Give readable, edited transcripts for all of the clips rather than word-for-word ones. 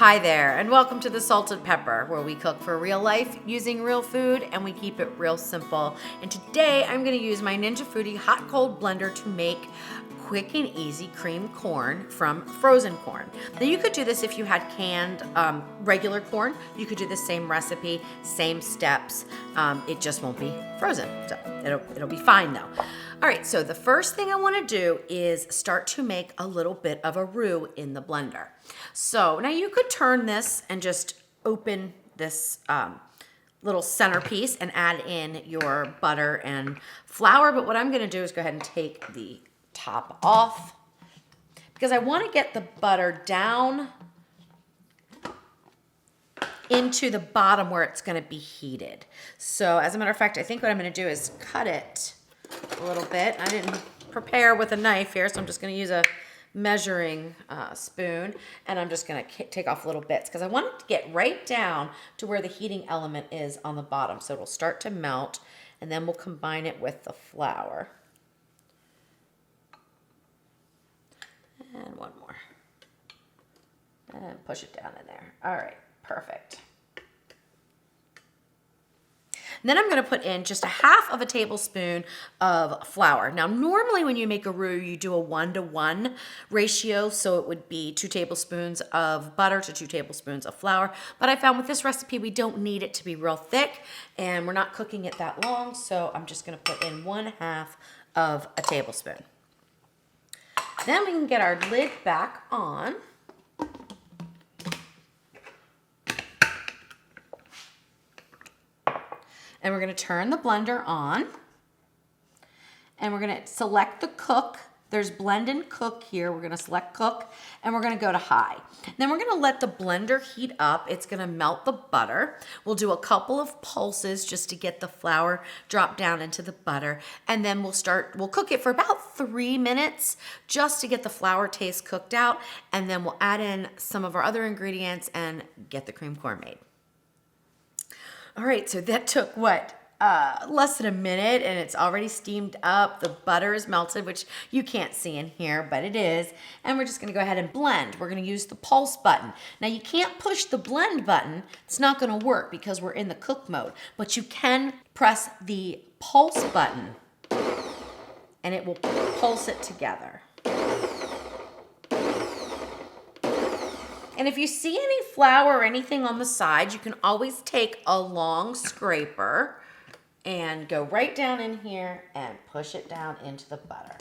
Hi there, and welcome to the Salt and Pepper, where we cook for real life using real food and we keep it real simple. And today I'm going to use my Ninja Foodi hot cold blender to make quick and easy cream corn from frozen corn. Now you could do this if you had canned regular corn. You could do the same recipe, same steps. It just won't be frozen, so it'll be fine though. All right, so the first thing I want to do is start to make a little bit of a roux in the blender. So now you could turn this and just open this little centerpiece and add in your butter and flour. But what I'm going to do is go ahead and take the top off because I want to get the butter down into the bottom where it's going to be heated. So as a matter of fact, I think what I'm going to do is cut it a little bit. I didn't prepare with a knife here, so I'm just going to use a measuring spoon, and I'm just going to take off little bits because I want it to get right down to where the heating element is on the bottom. So it'll start to melt, and then we'll combine it with the flour. And one more. And push it down in there. All right, perfect. And then I'm going to put in just a half of a tablespoon of flour. Now, normally when you make a roux, you do a 1-to-1 ratio. So it would be 2 tablespoons of butter to 2 tablespoons of flour. But I found with this recipe, we don't need it to be real thick and we're not cooking it that long. So I'm just going to put in 1/2 of a tablespoon. Then we can get our lid back on. And we're going to turn the blender on, and we're going to select the cook. There's blend and cook here. We're going to select cook, and we're going to go to high. And then we're going to let the blender heat up. It's going to melt the butter. We'll do a couple of pulses just to get the flour drop down into the butter, and then we'll cook it for about 3 minutes just to get the flour taste cooked out, and then we'll add in some of our other ingredients and get the cream corn made. All right, so that took less than a minute, and it's already steamed up. The butter is melted, which you can't see in here, but it is. And we're just gonna go ahead and blend. We're gonna use the pulse button. Now you can't push the blend button. It's not gonna work because we're in the cook mode, but you can press the pulse button and it will pulse it together. And if you see any flour or anything on the side, you can always take a long scraper and go right down in here and push it down into the butter.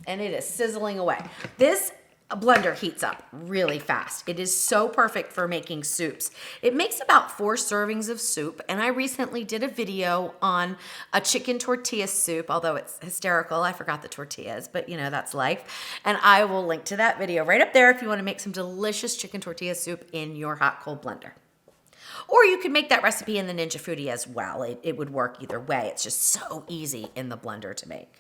And it is sizzling away. This blender heats up really fast. It is so perfect for making soups. It makes about 4 servings of soup, and I recently did a video on a chicken tortilla soup, although it's hysterical. I forgot the tortillas, but you know, that's life. And I will link to that video right up there if you want to make some delicious chicken tortilla soup in your hot cold blender. Or you could make that recipe in the Ninja Foodi as well. It would work either way. It's just so easy in the blender to make.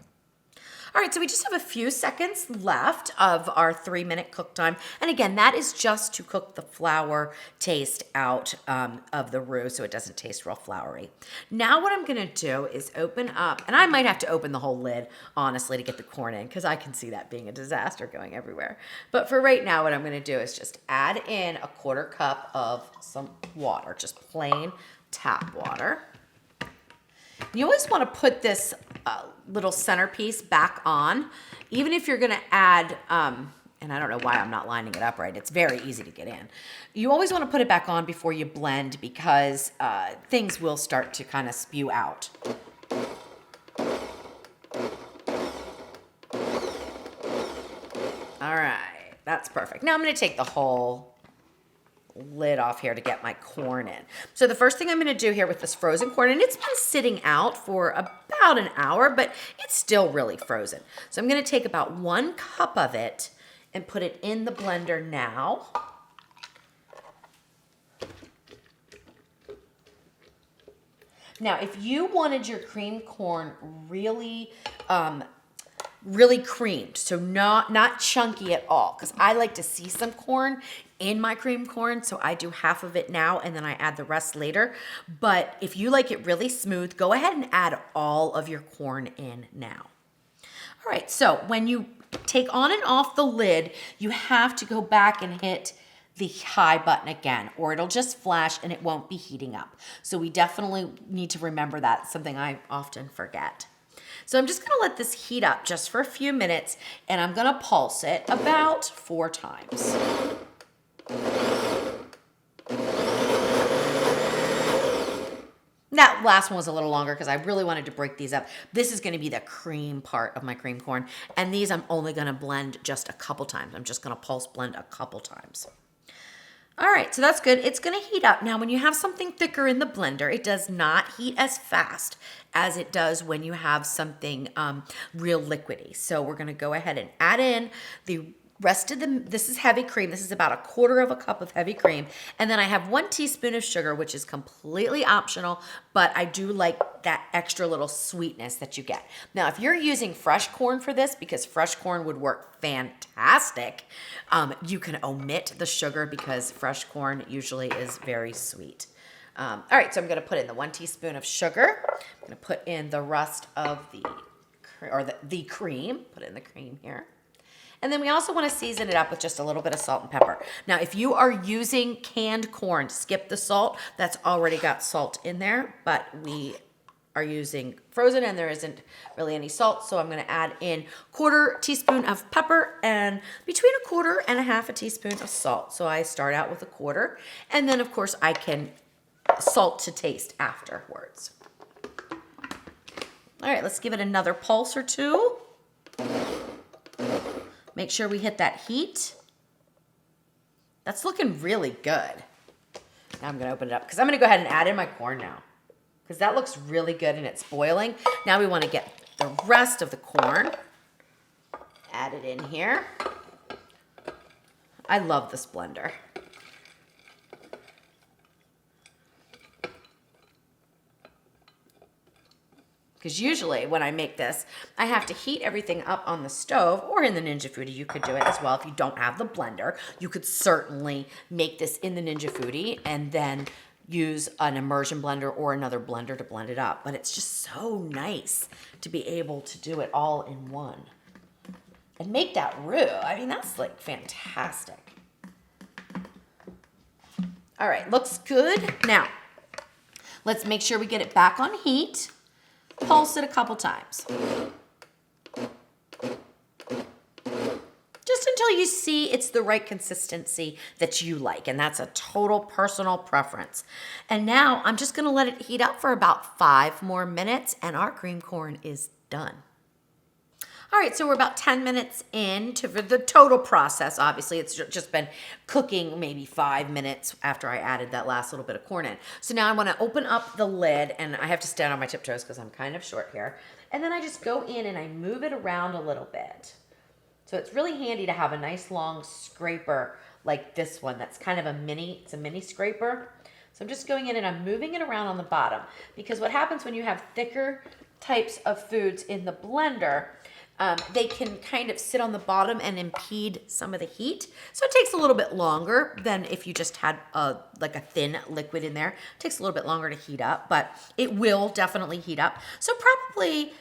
All right, so we just have a few seconds left of our 3-minute cook time. And again, that is just to cook the flour taste out of the roux so it doesn't taste real floury. Now what I'm gonna do is open up, and I might have to open the whole lid, honestly, to get the corn in, because I can see that being a disaster going everywhere. But for right now, what I'm gonna do is just add in a 1/4 cup of some water, just plain tap water. You always want to put this little centerpiece back on, even if you're going to add, and I don't know why I'm not lining it up right. It's very easy to get in. You always want to put it back on before you blend because things will start to kind of spew out. All right, that's perfect. Now I'm going to take the whole lid off here to get my corn in. So the first thing I'm going to do here with this frozen corn, and it's been sitting out for about an hour, but it's still really frozen. So I'm going to take about 1 cup of it and put it in the blender now. Now, if you wanted your cream corn really creamed, so not chunky at all, because I like to see some corn in my cream corn, so I do half of it now and then I add the rest later. But if you like it really smooth, go ahead and add all of your corn in now. All right, so when you take on and off the lid, you have to go back and hit the high button again, or it'll just flash and it won't be heating up. So we definitely need to remember that. It's something I often forget. So I'm just gonna let this heat up just for a few minutes, and I'm gonna pulse it about 4 times. That last one was a little longer because I really wanted to break these up. This is going to be the cream part of my cream corn. And these I'm only going to blend just a couple times. I'm just going to pulse blend a couple times. All right, so that's good. It's going to heat up. Now, when you have something thicker in the blender, it does not heat as fast as it does when you have something real liquidy. So we're going to go ahead and add in the rest of this is heavy cream. This is about 1/4 cup of heavy cream. And then I have 1 teaspoon of sugar, which is completely optional, but I do like that extra little sweetness that you get. Now, if you're using fresh corn for this, because fresh corn would work fantastic, you can omit the sugar because fresh corn usually is very sweet. All right, so I'm gonna put in the 1 teaspoon of sugar. I'm gonna put in the rest of the cream, put in the cream here. And then we also want to season it up with just a little bit of salt and pepper. Now, if you are using canned corn, skip the salt. That's already got salt in there, but we are using frozen and there isn't really any salt. So I'm going to add in 1/4 teaspoon of pepper and between 1/4 and 1/2 teaspoon of salt. So I start out with 1/4, and then of course I can salt to taste afterwards. All right, let's give it another pulse or two. Make sure we hit that heat. That's looking really good. Now I'm gonna open it up because I'm gonna go ahead and add in my corn now because that looks really good and it's boiling. Now we wanna get the rest of the corn. Add it in here. I love this blender. Because usually when I make this, I have to heat everything up on the stove, or in the Ninja Foodi, you could do it as well. If you don't have the blender, you could certainly make this in the Ninja Foodi and then use an immersion blender or another blender to blend it up. But it's just so nice to be able to do it all in one. And make that roux. I mean, that's like fantastic. All right, looks good. Now, let's make sure we get it back on heat. Pulse it a couple times. Just until you see it's the right consistency that you like, and that's a total personal preference. And now I'm just gonna let it heat up for about 5 more minutes and our cream corn is done. All right, so we're about 10 minutes into the total process. Obviously, it's just been cooking maybe 5 minutes after I added that last little bit of corn in. So now I wanna open up the lid, and I have to stand on my tiptoes because I'm kind of short here. And then I just go in and I move it around a little bit. So it's really handy to have a nice long scraper like this one that's kind of it's a mini scraper. So I'm just going in and I'm moving it around on the bottom, because what happens when you have thicker types of foods in the blender, they can kind of sit on the bottom and impede some of the heat. So it takes a little bit longer than if you just had like a thin liquid in there. It takes a little bit longer to heat up, but it will definitely heat up. So probably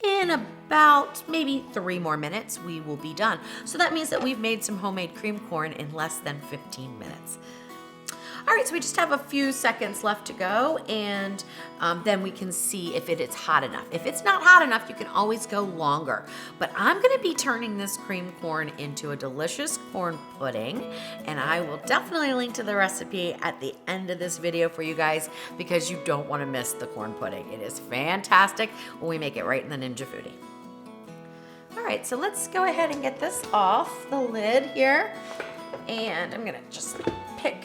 in about maybe 3 more minutes, we will be done. So that means that we've made some homemade cream corn in less than 15 minutes. All right, so we just have a few seconds left to go, and then we can see if it is hot enough. If it's not hot enough, you can always go longer. But I'm gonna be turning this cream corn into a delicious corn pudding, and I will definitely link to the recipe at the end of this video for you guys, because you don't wanna miss the corn pudding. It is fantastic when we make it right in the Ninja Foodi. All right, so let's go ahead and get this off the lid here. And I'm gonna just pick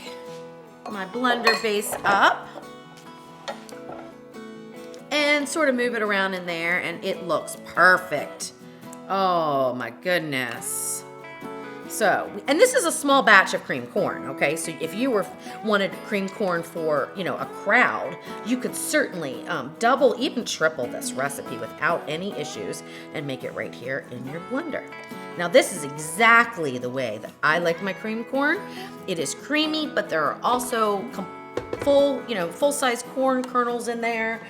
my blender base up and sort of move it around in there, and it looks perfect. Oh my goodness. So, and this is a small batch of cream corn, okay? So if you wanted cream corn for, a crowd, you could certainly double, even triple this recipe without any issues and make it right here in your blender. Now this is exactly the way that I like my cream corn. It is creamy, but there are also full-size corn kernels in there.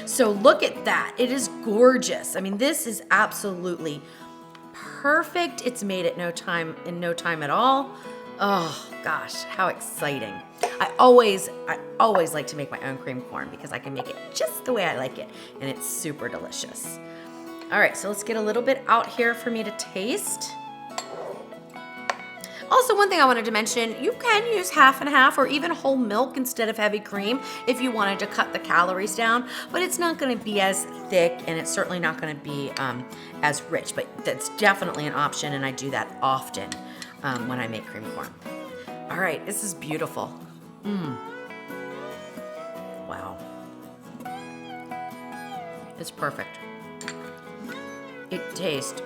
So look at that. It is gorgeous. I mean, this is absolutely perfect. It's made it in no time at all. Oh gosh, how exciting. I always like to make my own cream corn because I can make it just the way I like it, and it's super delicious. All right, so let's get a little bit out here for me to taste. Also, one thing I wanted to mention, you can use half and half or even whole milk instead of heavy cream if you wanted to cut the calories down, but it's not gonna be as thick and it's certainly not gonna be as rich, but that's definitely an option, and I do that often when I make cream corn. All right, this is beautiful. Wow. It's perfect. It tastes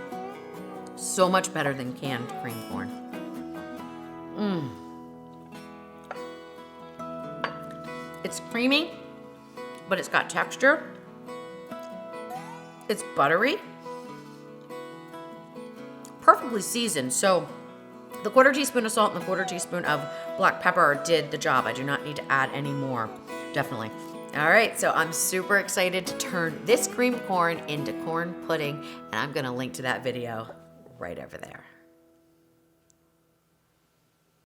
so much better than canned cream corn. It's creamy, but it's got texture. It's buttery. Perfectly seasoned. So the 1/4 teaspoon of salt and the 1/4 teaspoon of black pepper did the job. I do not need to add any more, definitely. All right, so I'm super excited to turn this cream corn into corn pudding, and I'm gonna link to that video right over there.